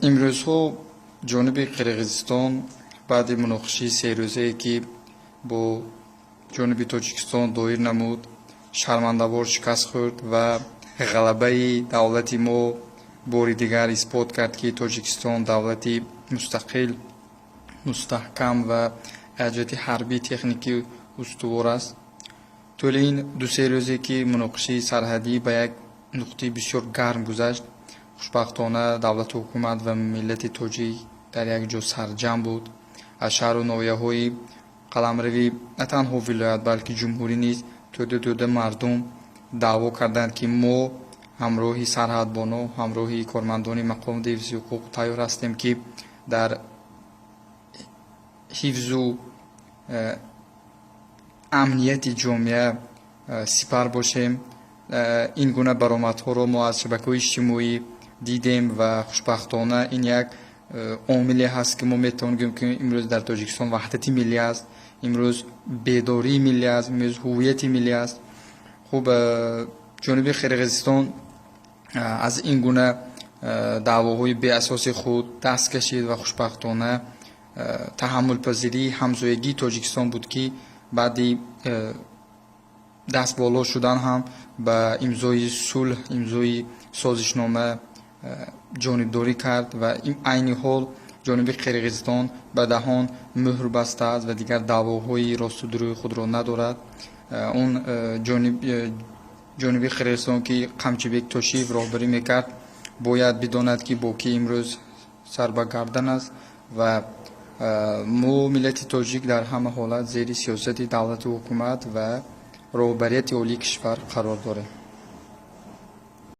имрӯзҳо ҷониби Қирғизистон баъди муноқишаи серӯзае ки бо ҷониби Тоҷикистон доир намуд, шармандавор шикаст хӯрд ва ғалабаи давлати мо бори дигар исбот кард ки Тоҷикистон давлати мустақил, мустаҳкам ва аз ҷиҳати ҳарбӣ техникӣ устувор аст. тӯли ин ду се рӯзе ки муноқишаи сарҳадӣ ба як нуқтаи бисёр гарм гузашт, хушбахтона давлату ҳукумат ва миллати тоҷик дар як ҷо сарҷам буд. аз шаҳру ноҳияҳои қаламрави на танҳо вилоят балки ҷумҳурӣ низ тӯда мардум даъво карданд ки мо ҳамроҳи сарҳадбоно, ҳамроҳи кормандони мақоми ҳифзи ҳуқуқ тайёр ҳастем ки дар ҳифзу амнияти ҷомеа сипар бошем. ин гуна баромадҳоро мо аз шабакаҳои иҷтимоӣ дидем ва хушбахтона ин як омиле ҳаст ки мо метавонем гӯем ки имрӯз дар Тоҷикистон ваҳдати миллӣ аст, имрӯз бедории миллӣ аст, имрӯз ҳуввияти миллӣ аст. хуб ҷониби Қирғизистон аз ин гуна даъвоҳои беасоси худ даст кашид ва хушбахтона таҳаммулпазирии ҳамзоягии Тоҷикистон буд ки баъди дастболо шудан ҳам ба имзои сулҳ, имзои созишнома ҷонибдорӣ кард ва айни ҳол ҷониби Қирғизистон ба даҳон мӯҳр бастааст ва дигар даъвоҳои ростудурӯи худро надорад. он ҷониби Қирғизистон ки Қамчибек Тошиев роҳбарӣ мекард бояд бидонад ки бо ки имрӯз сар ба гардан аст ва мо миллати тоҷик дар ҳама ҳолат зери сиёсати давлату ҳукумат ва роҳбарияти олии кишвар қарор дорем.